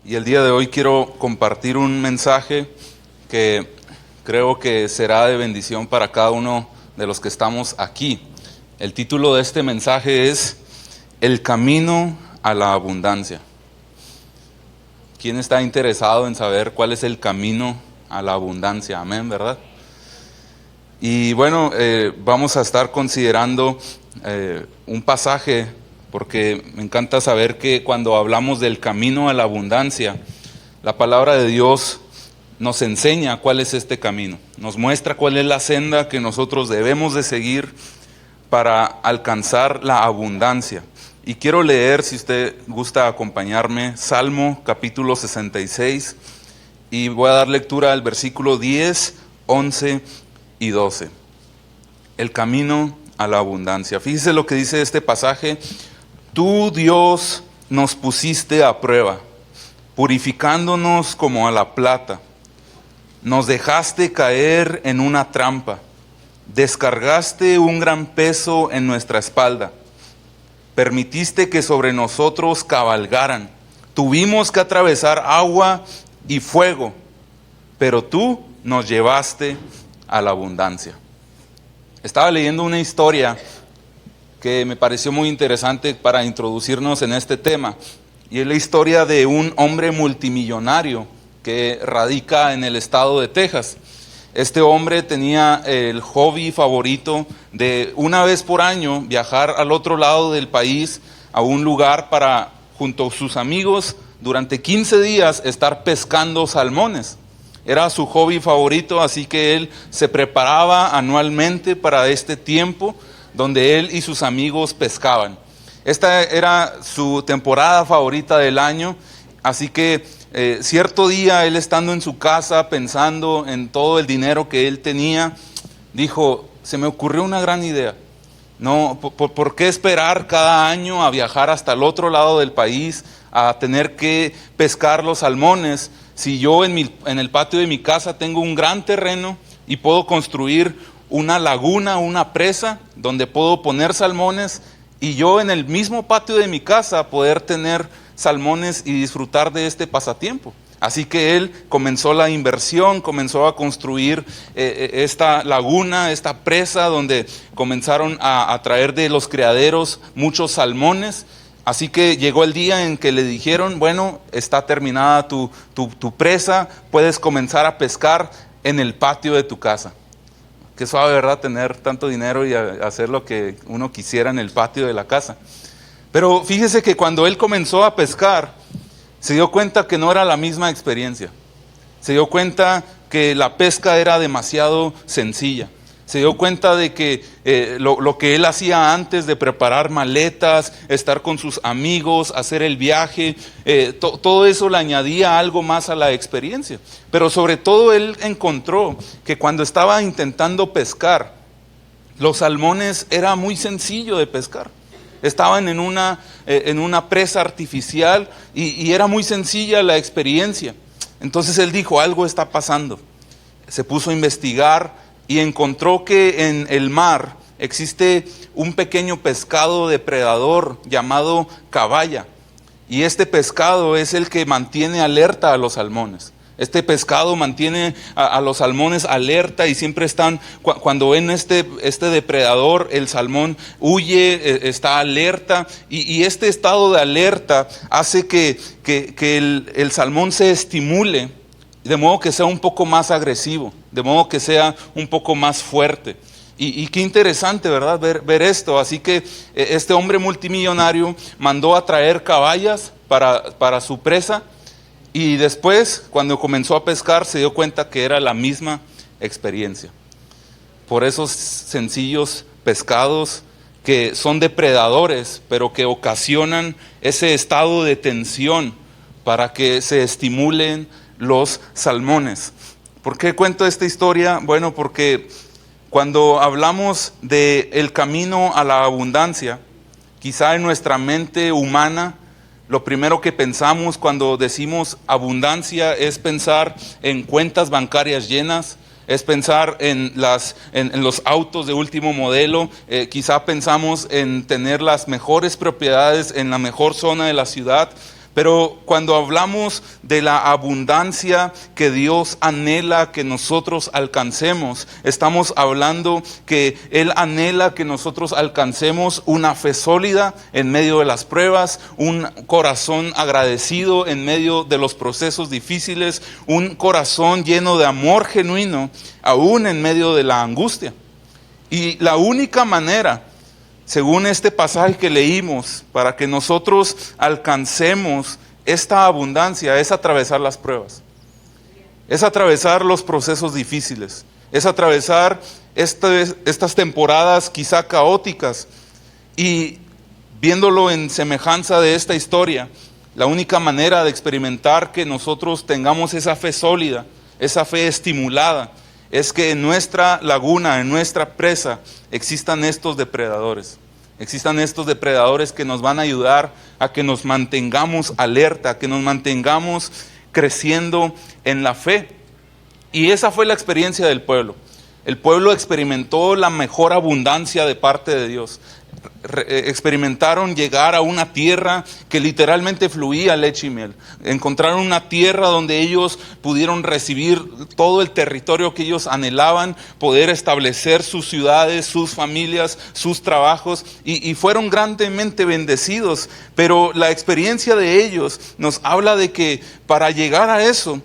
Y el día de hoy quiero compartir un mensaje que creo que será de bendición para cada uno de los que estamos aquí. El título de este mensaje es El camino a la abundancia. ¿Quién está interesado en saber cuál es el camino a la abundancia? Amén, ¿verdad? Y bueno, vamos a estar considerando un pasaje, porque me encanta saber que cuando hablamos del camino a la abundancia, la palabra de Dios nos enseña cuál es este camino, nos muestra cuál es la senda que nosotros debemos de seguir para alcanzar la abundancia. Y quiero leer, si usted gusta acompañarme, Salmo capítulo 66, y voy a dar lectura al versículo 10, 11 y 12. El camino a la abundancia. Fíjese lo que dice este pasaje. Tú, Dios, nos pusiste a prueba, purificándonos como a la plata. Nos dejaste caer en una trampa. Descargaste un gran peso en nuestra espalda. Permitiste que sobre nosotros cabalgaran. Tuvimos que atravesar agua y fuego, pero tú nos llevaste a la abundancia. Estaba leyendo una historia que me pareció muy interesante para introducirnos en este tema, y es la historia de un hombre multimillonario que radica en el estado de Texas. Este hombre tenía el hobby favorito de una vez por año viajar al otro lado del país a un lugar para, junto a sus amigos, durante 15 días estar pescando salmones. Era su hobby favorito, así que él se preparaba anualmente para este tiempo donde él y sus amigos pescaban. Esta era su temporada favorita del año, así que cierto día él, estando en su casa pensando en todo el dinero que él tenía, dijo: se me ocurrió una gran idea. No, ¿por qué esperar cada año a viajar hasta el otro lado del país, a tener que pescar los salmones, si yo en el patio de mi casa tengo un gran terreno y puedo construir una laguna, una presa donde puedo poner salmones, y yo en el mismo patio de mi casa poder tener salmones y disfrutar de este pasatiempo? Así que él comenzó la inversión, comenzó a construir esta laguna, esta presa, donde comenzaron a traer de los criaderos muchos salmones. Así que llegó el día en que le dijeron: bueno, está terminada tu presa, puedes comenzar a pescar en el patio de tu casa. Qué suave, ¿verdad?, tener tanto dinero y hacer lo que uno quisiera en el patio de la casa. Pero fíjese que cuando él comenzó a pescar, se dio cuenta que no era la misma experiencia. Se dio cuenta que la pesca era demasiado sencilla. Se dio cuenta de que lo que él hacía antes de preparar maletas, estar con sus amigos, hacer el viaje, todo eso le añadía algo más a la experiencia. Pero sobre todo él encontró que cuando estaba intentando pescar, los salmones era muy sencillo de pescar. Estaban en una presa artificial y era muy sencilla la experiencia. Entonces él dijo: algo está pasando. Se puso a investigar y encontró que en el mar existe un pequeño pescado depredador llamado caballa. Y este pescado es el que mantiene alerta a los salmones. Este pescado mantiene a los salmones alerta, y siempre están, cuando ven este depredador, el salmón huye, está alerta, y este estado de alerta hace que el salmón se estimule, de modo que sea un poco más agresivo, de modo que sea un poco más fuerte. Y qué interesante, ¿verdad?, ver esto. Así que este hombre multimillonario mandó a traer caballas para su presa, y después, cuando comenzó a pescar, se dio cuenta que era la misma experiencia. Por esos sencillos pescados que son depredadores, pero que ocasionan ese estado de tensión para que se estimulen los salmones. ¿Por qué cuento esta historia? Bueno, porque cuando hablamos del camino a la abundancia, quizá en nuestra mente humana, lo primero que pensamos cuando decimos abundancia es pensar en cuentas bancarias llenas, es pensar en los autos de último modelo, quizá pensamos en tener las mejores propiedades en la mejor zona de la ciudad. Pero cuando hablamos de la abundancia que Dios anhela que nosotros alcancemos, estamos hablando que Él anhela que nosotros alcancemos una fe sólida en medio de las pruebas, un corazón agradecido en medio de los procesos difíciles, un corazón lleno de amor genuino, aún en medio de la angustia. Y la única manera, según este pasaje que leímos, para que nosotros alcancemos esta abundancia es atravesar las pruebas, es atravesar los procesos difíciles, es atravesar estas temporadas quizá caóticas. Y viéndolo en semejanza de esta historia, la única manera de experimentar que nosotros tengamos esa fe sólida, esa fe estimulada, es que en nuestra laguna, en nuestra presa, existan estos depredadores. Existan estos depredadores que nos van a ayudar a que nos mantengamos alerta, a que nos mantengamos creciendo en la fe. Y esa fue la experiencia del pueblo. El pueblo experimentó la mejor abundancia de parte de Dios. Experimentaron llegar a una tierra que literalmente fluía leche y miel. Encontraron una tierra donde ellos pudieron recibir todo el territorio que ellos anhelaban, poder establecer sus ciudades, sus familias, sus trabajos, y fueron grandemente bendecidos. Pero la experiencia de ellos nos habla de que para llegar a eso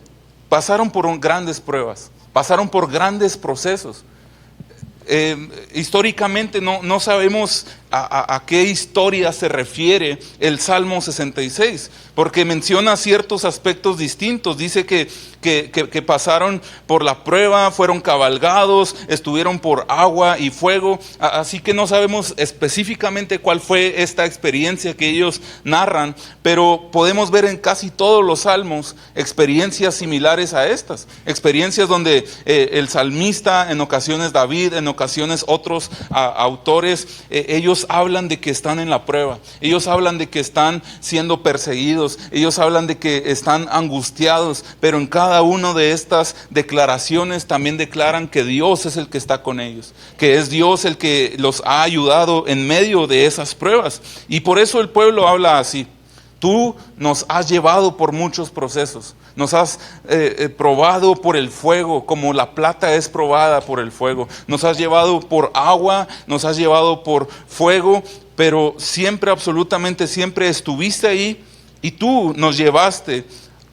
pasaron por grandes pruebas, pasaron por grandes procesos. Históricamente no sabemos a qué historia se refiere el Salmo 66, porque menciona ciertos aspectos distintos. Dice que pasaron por la prueba, fueron cabalgados, estuvieron por agua y fuego, así que no sabemos específicamente cuál fue esta experiencia que ellos narran, pero podemos ver en casi todos los salmos experiencias similares a estas, experiencias donde el salmista, en ocasiones David, en ocasiones otros autores, ellos hablan de que están en la prueba, ellos hablan de que están siendo perseguidos, ellos hablan de que están angustiados, pero en cada una de estas declaraciones también declaran que Dios es el que está con ellos, que es Dios el que los ha ayudado en medio de esas pruebas. Y por eso el pueblo habla así: tú nos has llevado por muchos procesos, nos has probado por el fuego, como la plata es probada por el fuego, nos has llevado por agua, nos has llevado por fuego, pero siempre, absolutamente siempre estuviste ahí y tú nos llevaste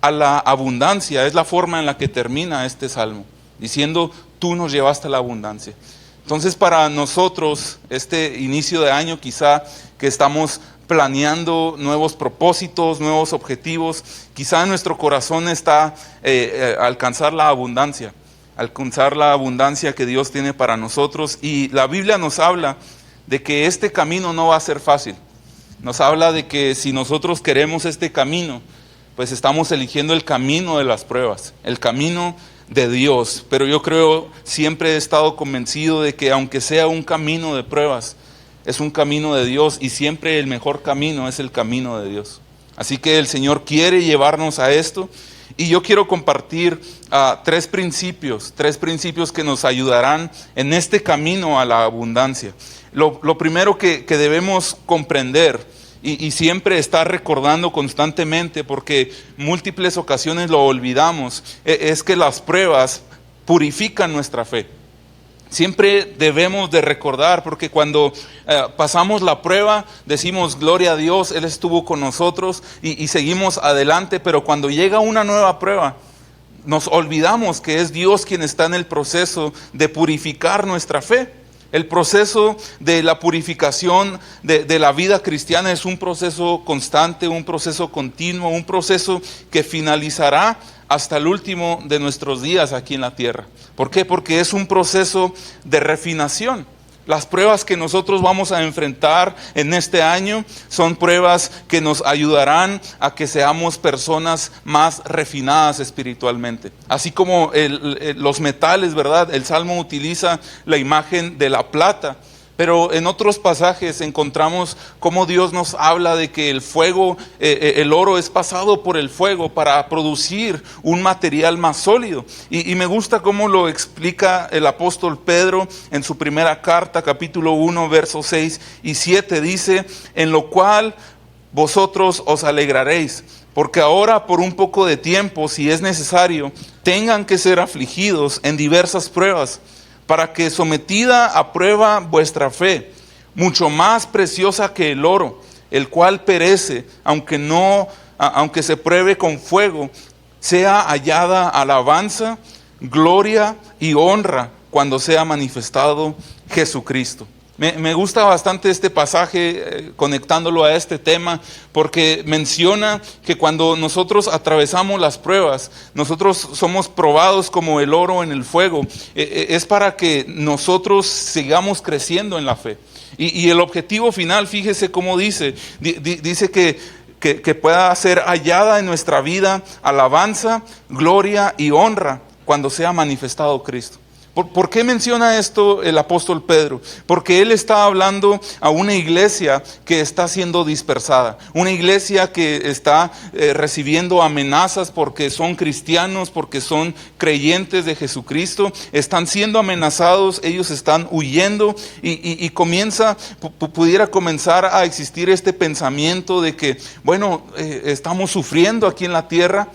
a la abundancia. Es la forma en la que termina este salmo, diciendo: tú nos llevaste a la abundancia. Entonces, para nosotros, este inicio de año, quizá que estamos planeando nuevos propósitos, nuevos objetivos, quizá en nuestro corazón está alcanzar la abundancia que Dios tiene para nosotros. Y la Biblia nos habla de que este camino no va a ser fácil. Nos habla de que si nosotros queremos este camino, pues estamos eligiendo el camino de las pruebas, el camino de Dios. Pero yo creo, siempre he estado convencido de que aunque sea un camino de pruebas, es un camino de Dios, y siempre el mejor camino es el camino de Dios. Así que el Señor quiere llevarnos a esto, y yo quiero compartir tres principios que nos ayudarán en este camino a la abundancia. Lo primero que debemos comprender, y siempre estar recordando constantemente, porque múltiples ocasiones lo olvidamos, es que las pruebas purifican nuestra fe. Siempre debemos de recordar, porque cuando pasamos la prueba decimos: gloria a Dios, Él estuvo con nosotros, y seguimos adelante. Pero cuando llega una nueva prueba, nos olvidamos que es Dios quien está en el proceso de purificar nuestra fe. El proceso de la purificación de la vida cristiana es un proceso constante, un proceso continuo, un proceso que finalizará hasta el último de nuestros días aquí en la tierra. ¿Por qué? Porque es un proceso de refinación. Las pruebas que nosotros vamos a enfrentar en este año son pruebas que nos ayudarán a que seamos personas más refinadas espiritualmente. Así como los metales, ¿verdad? El Salmo utiliza la imagen de la plata. Pero en otros pasajes encontramos cómo Dios nos habla de que el fuego, el oro es pasado por el fuego para producir un material más sólido. Y me gusta cómo lo explica el apóstol Pedro en su primera carta, capítulo 1, versos 6 y 7. Dice: en lo cual vosotros os alegraréis, porque ahora por un poco de tiempo, si es necesario, tengan que ser afligidos en diversas pruebas, para que sometida a prueba vuestra fe, mucho más preciosa que el oro, el cual perece, aunque se pruebe con fuego, sea hallada alabanza, gloria y honra cuando sea manifestado Jesucristo. Me gusta bastante este pasaje, conectándolo a este tema, porque menciona que cuando nosotros atravesamos las pruebas, nosotros somos probados como el oro en el fuego. Es para que nosotros sigamos creciendo en la fe. Y el objetivo final, fíjese cómo dice que pueda ser hallada en nuestra vida alabanza, gloria y honra cuando sea manifestado Cristo. ¿Por qué menciona esto el apóstol Pedro? Porque él está hablando a una iglesia que está siendo dispersada, una iglesia que está recibiendo amenazas porque son cristianos, porque son creyentes de Jesucristo, están siendo amenazados, ellos están huyendo y pudiera comenzar a existir este pensamiento de que, bueno, estamos sufriendo aquí en la tierra,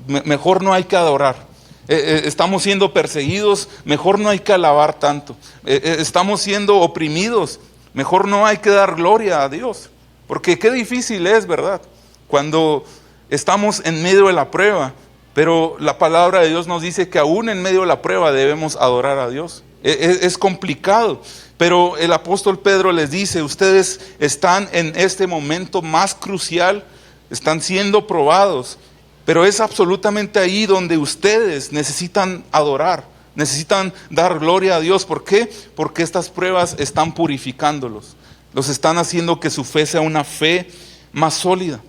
mejor no hay que adorar. Estamos siendo perseguidos, mejor no hay que alabar tanto. Estamos siendo oprimidos, mejor no hay que dar gloria a Dios. Porque qué difícil es, ¿verdad? Cuando estamos en medio de la prueba, pero la palabra de Dios nos dice que aún en medio de la prueba debemos adorar a Dios. Es complicado, pero el apóstol Pedro les dice, ustedes están en este momento más crucial, están siendo probados. Pero es absolutamente ahí donde ustedes necesitan adorar, necesitan dar gloria a Dios. ¿Por qué? Porque estas pruebas están purificándolos, los están haciendo que su fe sea una fe más sólida.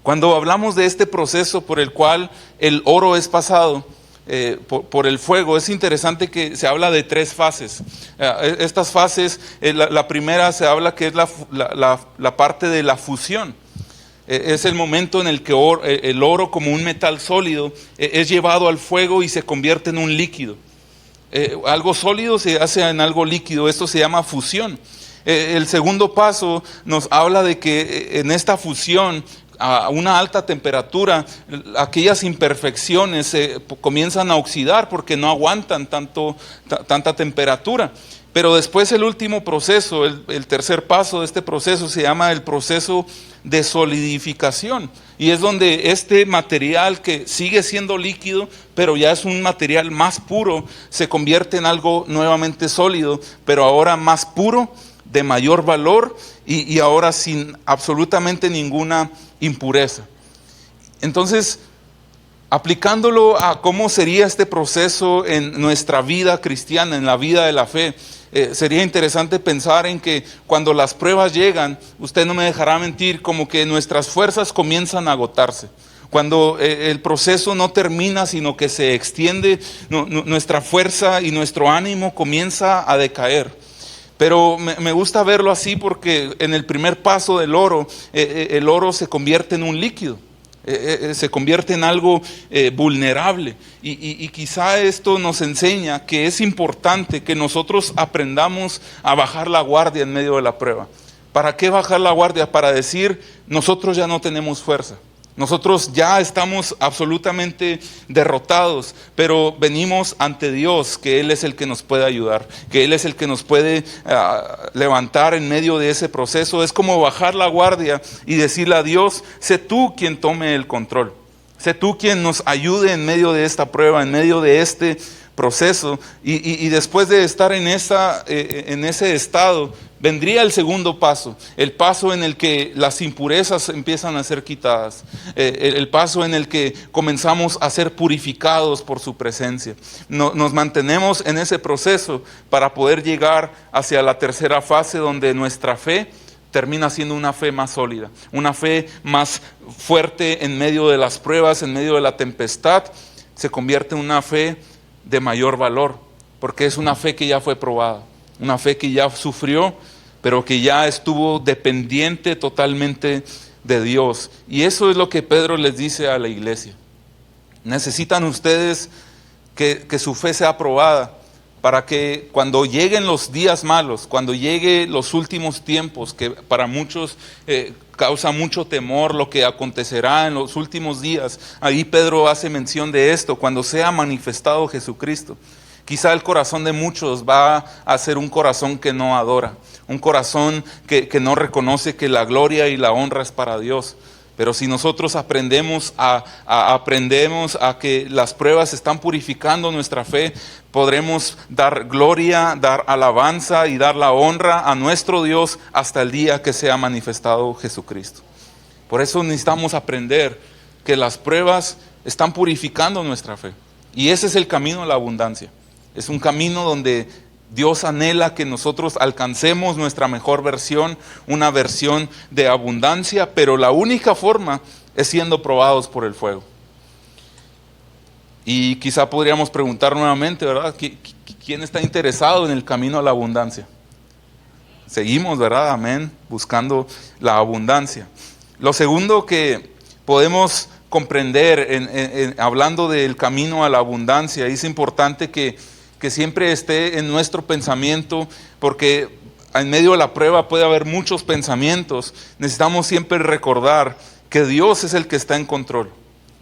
Cuando hablamos de este proceso por el cual el oro es pasado por el fuego, es interesante que se habla de 3 fases. Estas fases, la primera se habla que es la parte de la fusión. Es el momento en el que el oro, como un metal sólido, es llevado al fuego y se convierte en un líquido. Algo sólido se hace en algo líquido, esto se llama fusión. El segundo paso nos habla de que en esta fusión, a una alta temperatura, aquellas imperfecciones se comienzan a oxidar porque no aguantan tanta temperatura. Pero después el último proceso, el tercer paso de este proceso se llama el proceso de solidificación. Y es donde este material que sigue siendo líquido, pero ya es un material más puro, se convierte en algo nuevamente sólido, pero ahora más puro, de mayor valor y ahora sin absolutamente ninguna impureza. Entonces, aplicándolo a cómo sería este proceso en nuestra vida cristiana, en la vida de la fe, sería interesante pensar en que cuando las pruebas llegan, usted no me dejará mentir, como que nuestras fuerzas comienzan a agotarse. Cuando el proceso no termina, sino que se extiende, nuestra fuerza y nuestro ánimo comienza a decaer. Pero me gusta verlo así porque en el primer paso del oro, el oro se convierte en un líquido. Se convierte en algo vulnerable y quizá esto nos enseña que es importante que nosotros aprendamos a bajar la guardia en medio de la prueba. ¿Para qué bajar la guardia? Para decir, nosotros ya no tenemos fuerza, nosotros ya estamos absolutamente derrotados, pero venimos ante Dios, que Él es el que nos puede ayudar, que Él es el que nos puede levantar en medio de ese proceso. Es como bajar la guardia y decirle a Dios, sé tú quien tome el control, sé tú quien nos ayude en medio de esta prueba, en medio de este proceso. Y después de estar en ese estado, vendría el segundo paso, el paso en el que las impurezas empiezan a ser quitadas, el paso en el que comenzamos a ser purificados por su presencia. Nos mantenemos en ese proceso para poder llegar hacia la tercera fase, donde nuestra fe termina siendo una fe más sólida, una fe más fuerte en medio de las pruebas, en medio de la tempestad, se convierte en una fe de mayor valor, porque es una fe que ya fue probada, una fe que ya sufrió, pero que ya estuvo dependiente totalmente de Dios. Y eso es lo que Pedro les dice a la iglesia. Necesitan ustedes que su fe sea probada para que cuando lleguen los días malos, cuando lleguen los últimos tiempos, que para muchos causa mucho temor lo que acontecerá en los últimos días. Ahí Pedro hace mención de esto, cuando sea manifestado Jesucristo. Quizá el corazón de muchos va a ser un corazón que no adora, un corazón que no reconoce que la gloria y la honra es para Dios. Pero si nosotros aprendemos a que las pruebas están purificando nuestra fe, podremos dar gloria, dar alabanza y dar la honra a nuestro Dios hasta el día que sea manifestado Jesucristo. Por eso necesitamos aprender que las pruebas están purificando nuestra fe. Y ese es el camino a la abundancia. Es un camino donde Dios anhela que nosotros alcancemos nuestra mejor versión, una versión de abundancia, pero la única forma es siendo probados por el fuego. Y quizá podríamos preguntar nuevamente, ¿verdad? ¿Quién está interesado en el camino a la abundancia? Seguimos, ¿verdad? Amén, buscando la abundancia. Lo segundo que podemos comprender hablando del camino a la abundancia, es importante que siempre esté en nuestro pensamiento, porque en medio de la prueba puede haber muchos pensamientos. Necesitamos siempre recordar que Dios es el que está en control.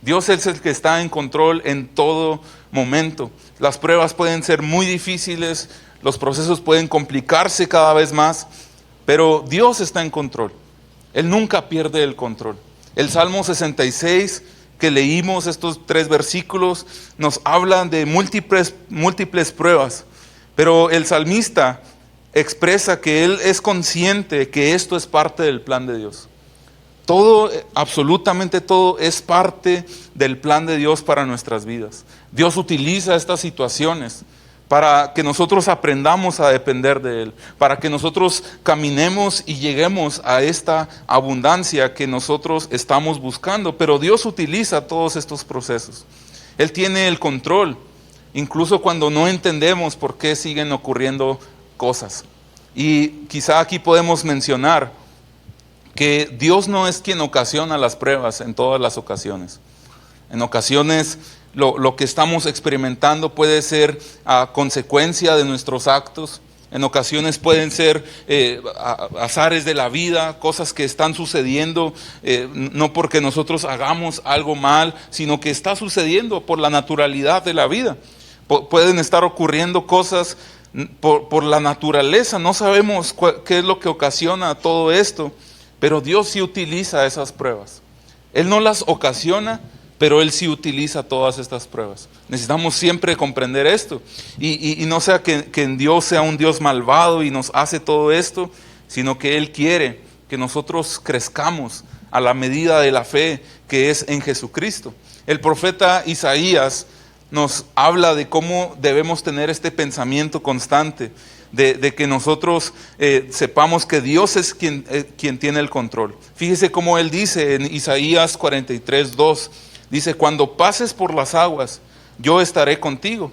Dios es el que está en control en todo momento. Las pruebas pueden ser muy difíciles, los procesos pueden complicarse cada vez más, pero Dios está en control. Él nunca pierde el control. El Salmo 66 que leímos, estos 3 versículos, nos hablan de múltiples pruebas, pero el salmista expresa que él es consciente que esto es parte del plan de Dios. Todo, absolutamente todo, es parte del plan de Dios para nuestras vidas. Dios utiliza estas situaciones para que nosotros aprendamos a depender de Él, para que nosotros caminemos y lleguemos a esta abundancia que nosotros estamos buscando. Pero Dios utiliza todos estos procesos. Él tiene el control, incluso cuando no entendemos por qué siguen ocurriendo cosas. Y quizá aquí podemos mencionar que Dios no es quien ocasiona las pruebas en todas las ocasiones. En ocasiones lo que estamos experimentando puede ser a consecuencia de nuestros actos. En ocasiones pueden ser azares de la vida, cosas que están sucediendo, no porque nosotros hagamos algo mal, sino que está sucediendo por la naturalidad de la vida. Pueden estar ocurriendo cosas por la naturaleza, no sabemos qué es lo que ocasiona todo esto, pero Dios sí utiliza esas pruebas. Él no las ocasiona, pero Él sí utiliza todas estas pruebas. Necesitamos siempre comprender esto. Y no sea que en Dios sea un Dios malvado y nos hace todo esto, sino que Él quiere que nosotros crezcamos a la medida de la fe que es en Jesucristo. El profeta Isaías nos habla de cómo debemos tener este pensamiento constante, de que nosotros sepamos que Dios es quien tiene el control. Fíjese cómo Él dice en Isaías 43:2. Dice, cuando pases por las aguas, yo estaré contigo.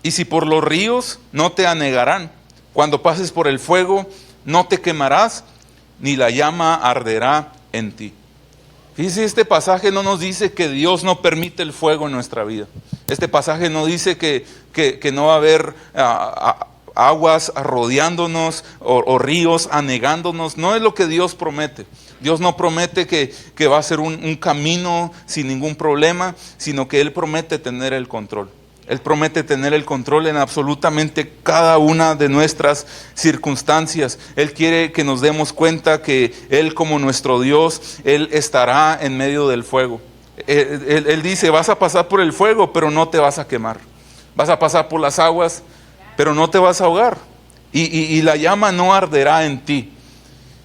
Y si por los ríos, no te anegarán. Cuando pases por el fuego, no te quemarás, ni la llama arderá en ti. Fíjese, este pasaje no nos dice que Dios no permite el fuego en nuestra vida. Este pasaje no dice que no va a haber aguas rodeándonos o ríos anegándonos. No es lo que Dios promete. Dios no promete que va a ser un camino sin ningún problema, sino que Él promete tener el control. Él promete tener el control en absolutamente cada una de nuestras circunstancias. Él quiere que nos demos cuenta que Él, como nuestro Dios, Él estará en medio del fuego. Él dice, vas a pasar por el fuego, pero no te vas a quemar. Vas a pasar por las aguas, pero no te vas a ahogar. Y la llama no arderá en ti.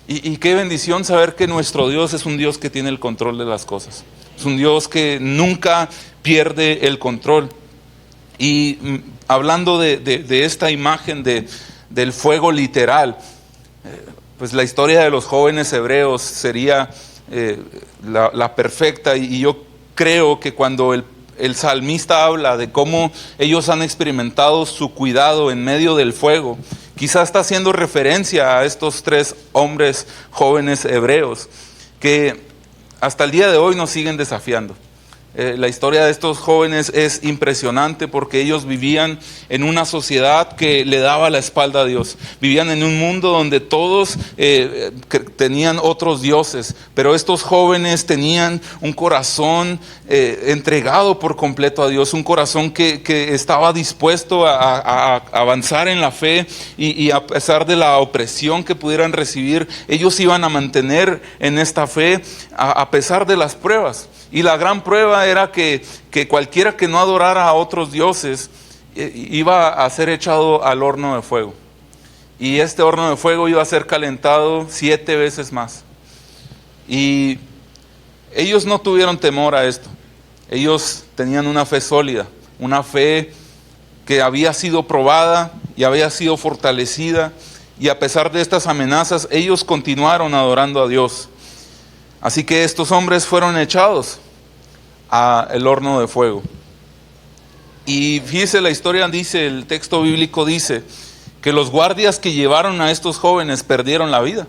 Y qué bendición saber que nuestro Dios es un Dios que tiene el control de las cosas. Es un Dios que nunca pierde el control. Y hablando de esta imagen del fuego literal, pues la historia de los jóvenes hebreos sería la perfecta. Y yo creo que cuando el salmista habla de cómo ellos han experimentado su cuidado en medio del fuego, quizás está haciendo referencia a estos 3 hombres jóvenes hebreos que hasta el día de hoy nos siguen desafiando. La historia de estos jóvenes es impresionante porque ellos vivían en una sociedad que le daba la espalda a Dios. Vivían en un mundo donde todos tenían otros dioses, pero estos jóvenes tenían un corazón entregado por completo a Dios, un corazón que estaba dispuesto a avanzar en la fe y a pesar de la opresión que pudieran recibir, ellos iban a mantener en esta fe a pesar de las pruebas. Y la gran prueba era que cualquiera que no adorara a otros dioses iba a ser echado al horno de fuego. Y este horno de fuego iba a ser calentado 7 veces más. Y ellos no tuvieron temor a esto. Ellos tenían una fe sólida, una fe que había sido probada y había sido fortalecida. Y a pesar de estas amenazas, ellos continuaron adorando a Dios. Así que estos hombres fueron echados al horno de fuego. Y fíjese, la historia dice, el texto bíblico dice, que los guardias que llevaron a estos jóvenes perdieron la vida.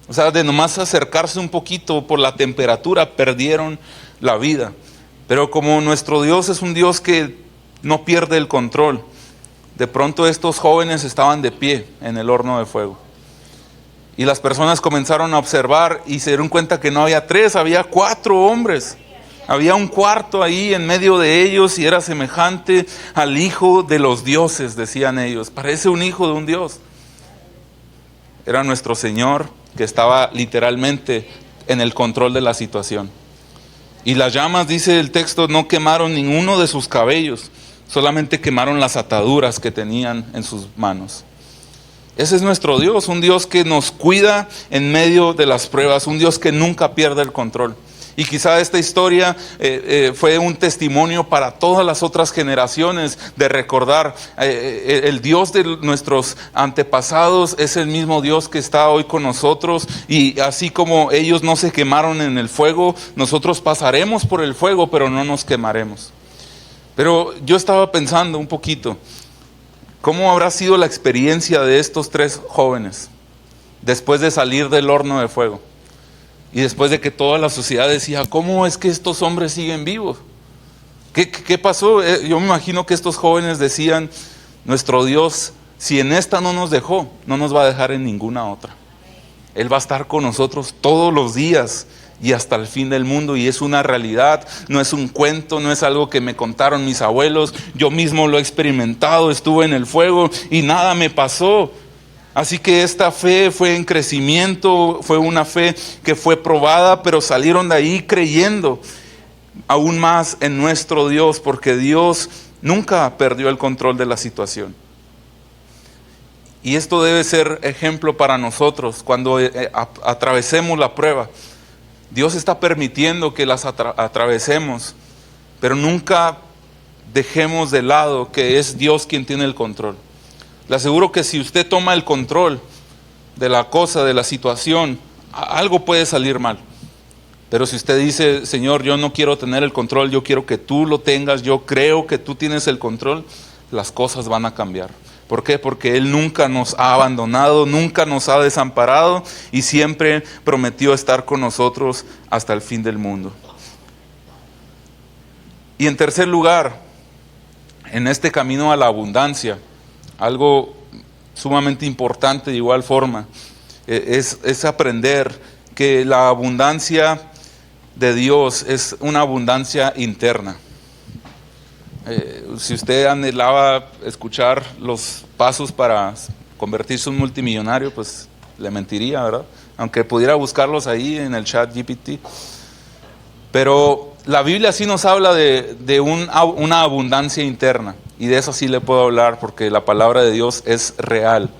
O sea, de nomás acercarse un poquito por la temperatura, perdieron la vida. Pero como nuestro Dios es un Dios que no pierde el control, de pronto estos jóvenes estaban de pie en el horno de fuego. Y las personas comenzaron a observar y se dieron cuenta que no había 3, había 4 hombres. Había un cuarto ahí en medio de ellos y era semejante al hijo de los dioses, decían ellos. Parece un hijo de un dios. Era nuestro Señor que estaba literalmente en el control de la situación. Y las llamas, dice el texto, no quemaron ninguno de sus cabellos, solamente quemaron las ataduras que tenían en sus manos. Ese es nuestro Dios, un Dios que nos cuida en medio de las pruebas, un Dios que nunca pierde el control. Y quizá esta historia fue un testimonio para todas las otras generaciones de recordar el Dios de nuestros antepasados es el mismo Dios que está hoy con nosotros, y así como ellos no se quemaron en el fuego, nosotros pasaremos por el fuego, pero no nos quemaremos. Pero yo estaba pensando un poquito, ¿cómo habrá sido la experiencia de estos 3 jóvenes después de salir del horno de fuego? Y después de que toda la sociedad decía, ¿cómo es que estos hombres siguen vivos? ¿Qué pasó? Yo me imagino que estos jóvenes decían, nuestro Dios, si en esta no nos dejó, no nos va a dejar en ninguna otra. Él va a estar con nosotros todos los días y hasta el fin del mundo, y es una realidad, no es un cuento, no es algo que me contaron mis abuelos, yo mismo lo he experimentado, estuve en el fuego y nada me pasó. Así que esta fe fue en crecimiento, fue una fe que fue probada, pero salieron de ahí creyendo aún más en nuestro Dios, porque Dios nunca perdió el control de la situación. Y esto debe ser ejemplo para nosotros cuando atravesemos la prueba. Dios está permitiendo que las atravesemos, pero nunca dejemos de lado que es Dios quien tiene el control. Le aseguro que si usted toma el control de la cosa, de la situación, algo puede salir mal. Pero si usted dice, Señor, yo no quiero tener el control, yo quiero que tú lo tengas, yo creo que tú tienes el control, las cosas van a cambiar. ¿Por qué? Porque Él nunca nos ha abandonado, nunca nos ha desamparado y siempre prometió estar con nosotros hasta el fin del mundo. Y en tercer lugar, en este camino a la abundancia, algo sumamente importante de igual forma, es aprender que la abundancia de Dios es una abundancia interna. Si usted anhelaba escuchar los pasos para convertirse en un multimillonario, pues le mentiría, ¿verdad? Aunque pudiera buscarlos ahí en el chat GPT. Pero la Biblia sí nos habla de una abundancia interna. Y de eso sí le puedo hablar porque la palabra de Dios es real.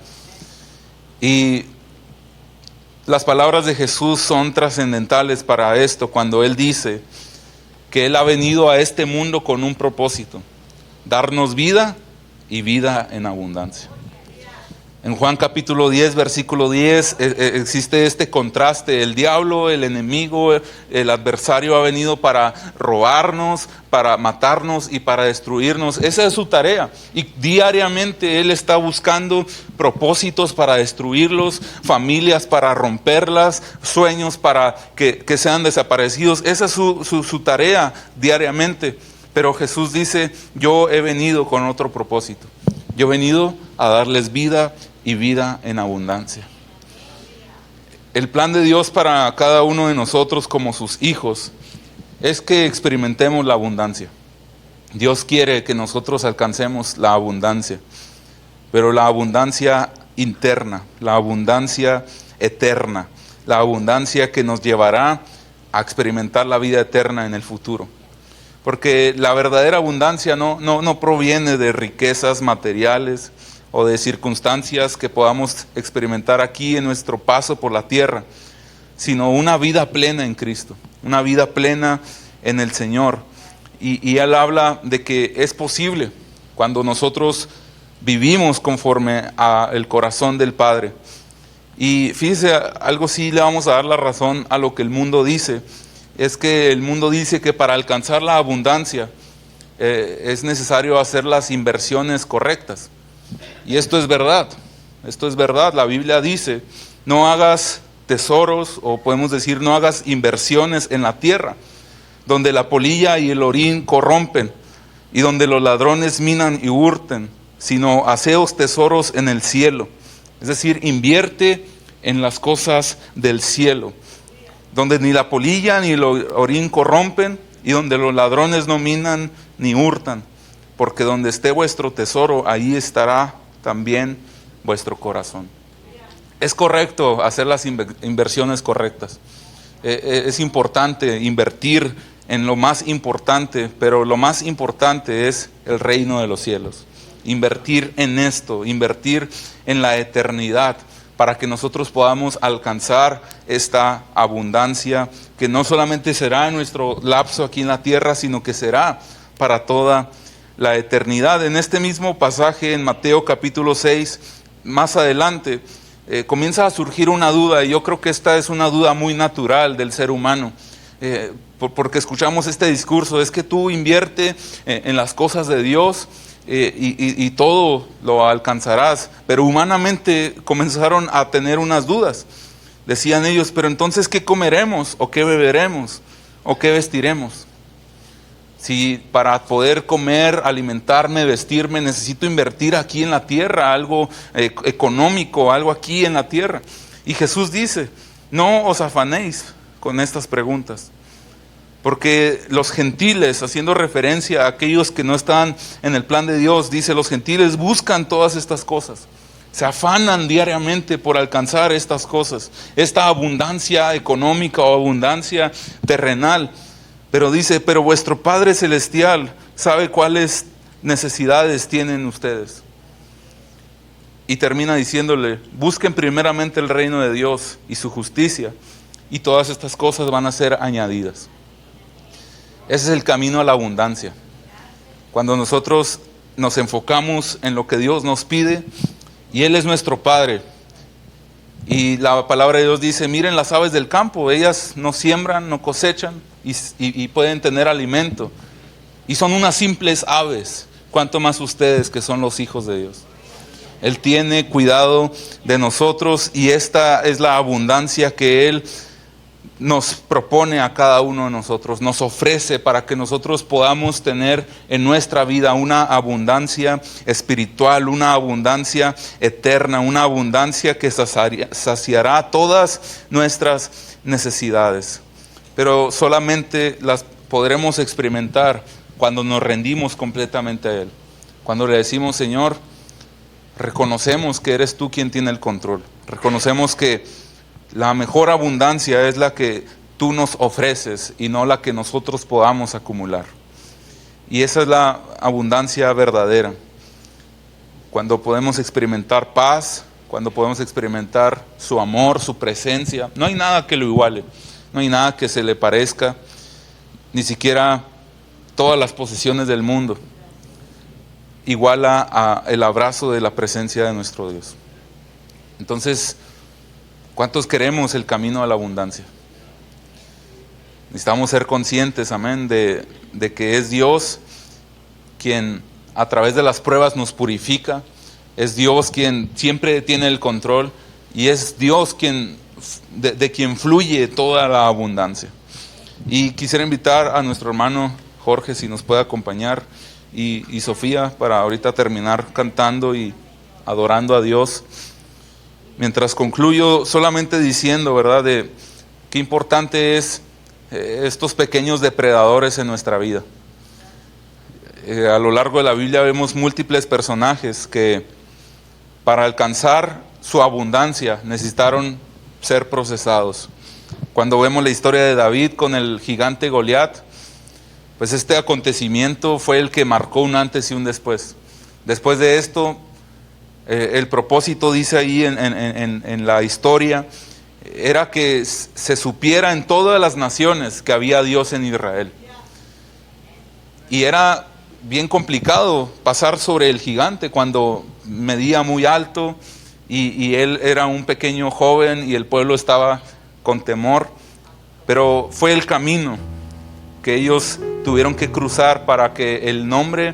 Y las palabras de Jesús son trascendentales para esto cuando Él dice que Él ha venido a este mundo con un propósito: darnos vida y vida en abundancia. En Juan capítulo 10, versículo 10, existe este contraste. El diablo, el enemigo, el adversario ha venido para robarnos, para matarnos y para destruirnos. Esa es su tarea. Y diariamente él está buscando propósitos para destruirlos, familias para romperlas, sueños para que sean desaparecidos. Esa es su tarea diariamente. Pero Jesús dice, yo he venido con otro propósito. Yo he venido a darles vida y vida en abundancia. El plan de Dios para cada uno de nosotros como sus hijos es que experimentemos la abundancia. Dios quiere que nosotros alcancemos la abundancia, pero la abundancia interna, la abundancia eterna, la abundancia que nos llevará a experimentar la vida eterna en el futuro. Porque la verdadera abundancia no proviene de riquezas materiales o de circunstancias que podamos experimentar aquí en nuestro paso por la tierra, sino una vida plena en Cristo, una vida plena en el Señor. Y Él habla de que es posible cuando nosotros vivimos conforme al corazón del Padre. Y fíjese, algo sí le vamos a dar la razón a lo que el mundo dice, es que el mundo dice que para alcanzar la abundancia es necesario hacer las inversiones correctas. Y esto es verdad, la Biblia dice, no hagas tesoros, o podemos decir, no hagas inversiones en la tierra, donde la polilla y el orín corrompen, y donde los ladrones minan y hurten, sino haceos tesoros en el cielo. Es decir, invierte en las cosas del cielo, donde ni la polilla ni el orín corrompen, y donde los ladrones no minan ni hurtan, porque donde esté vuestro tesoro, ahí estará también vuestro corazón. Es correcto hacer las inversiones correctas. Es importante invertir en lo más importante, pero lo más importante es el reino de los cielos. Invertir en esto, invertir en la eternidad, para que nosotros podamos alcanzar esta abundancia, que no solamente será en nuestro lapso aquí en la tierra, sino que será para toda la eternidad. En este mismo pasaje, en Mateo capítulo 6, más adelante, comienza a surgir una duda, y yo creo que esta es una duda muy natural del ser humano, porque escuchamos este discurso, es que tú invierte en las cosas de Dios, y todo lo alcanzarás. Pero humanamente comenzaron a tener unas dudas. Decían ellos, pero entonces ¿qué comeremos? ¿O qué beberemos? ¿O qué vestiremos? Si para poder comer, alimentarme, vestirme, necesito invertir aquí en la tierra, algo económico, algo aquí en la tierra. Y Jesús dice, no os afanéis con estas preguntas. Porque los gentiles, haciendo referencia a aquellos que no están en el plan de Dios, dice, los gentiles buscan todas estas cosas. Se afanan diariamente por alcanzar estas cosas, esta abundancia económica o abundancia terrenal. Pero dice, pero vuestro Padre Celestial sabe cuáles necesidades tienen ustedes. Y termina diciéndole, busquen primeramente el reino de Dios y su justicia, y todas estas cosas van a ser añadidas. Ese es el camino a la abundancia. Cuando nosotros nos enfocamos en lo que Dios nos pide, y Él es nuestro Padre. Y la palabra de Dios dice, miren las aves del campo, ellas no siembran, no cosechan, y pueden tener alimento. Y son unas simples aves, cuanto más ustedes que son los hijos de Dios. Él tiene cuidado de nosotros, y esta es la abundancia que Él nos propone a cada uno de nosotros, nos ofrece para que nosotros podamos tener en nuestra vida una abundancia espiritual, una abundancia eterna, una abundancia que saciará todas nuestras necesidades. Pero solamente las podremos experimentar cuando nos rendimos completamente a Él. Cuando le decimos, Señor, reconocemos que eres tú quien tiene el control. Reconocemos que la mejor abundancia es la que tú nos ofreces y no la que nosotros podamos acumular. Y esa es la abundancia verdadera. Cuando podemos experimentar paz, cuando podemos experimentar su amor, su presencia. No hay nada que lo iguale, no hay nada que se le parezca, ni siquiera todas las posesiones del mundo iguala a el abrazo de la presencia de nuestro Dios. Entonces, ¿cuántos queremos el camino a la abundancia? Necesitamos ser conscientes, amén, de que es Dios quien a través de las pruebas nos purifica, es Dios quien siempre tiene el control y es Dios quien, de quien fluye toda la abundancia. Y quisiera invitar a nuestro hermano Jorge si nos puede acompañar y Sofía para ahorita terminar cantando y adorando a Dios. Mientras concluyo solamente diciendo, ¿verdad?, de qué importante es estos pequeños depredadores en nuestra vida. A lo largo de la Biblia vemos múltiples personajes que para alcanzar su abundancia necesitaron ser procesados. Cuando vemos la historia de David con el gigante Goliat, pues este acontecimiento fue el que marcó un antes y un después. Después de esto, el propósito, dice ahí en la historia, era que se supiera en todas las naciones que había Dios en Israel. Y era bien complicado pasar sobre el gigante cuando medía muy alto y él era un pequeño joven y el pueblo estaba con temor, pero fue el camino que ellos tuvieron que cruzar para que el nombre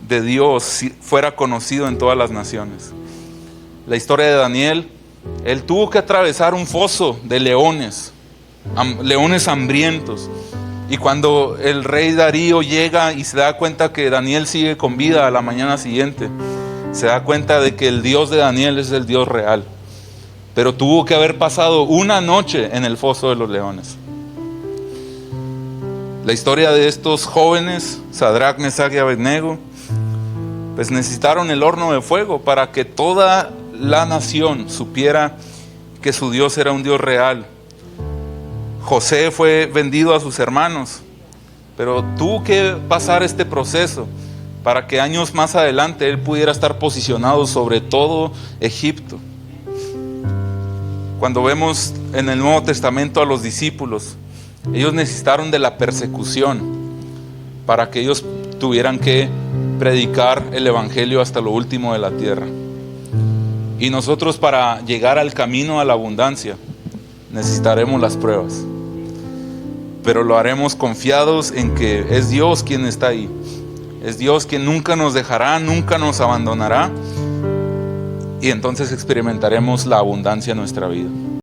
de Dios fuera conocido en todas las naciones. La historia de Daniel, él tuvo que atravesar un foso de leones hambrientos. Y cuando el rey Darío llega y se da cuenta que Daniel sigue con vida a la mañana siguiente, se da cuenta de que el Dios de Daniel es el Dios real. Pero tuvo que haber pasado una noche en el foso de los leones. La historia de estos jóvenes, Sadrach, Mesach y Abednego, pues necesitaron el horno de fuego para que toda la nación supiera que su Dios era un Dios real. José fue vendido a sus hermanos, pero tuvo que pasar este proceso para que años más adelante él pudiera estar posicionado sobre todo Egipto. Cuando vemos en el Nuevo Testamento a los discípulos, ellos necesitaron de la persecución para que ellos tuvieran que predicar el evangelio hasta lo último de la tierra. Y nosotros, para llegar al camino a la abundancia, necesitaremos las pruebas, pero lo haremos confiados en que es Dios quien está ahí. Es Dios quien nunca nos dejará, nunca nos abandonará, y entonces experimentaremos la abundancia en nuestra vida.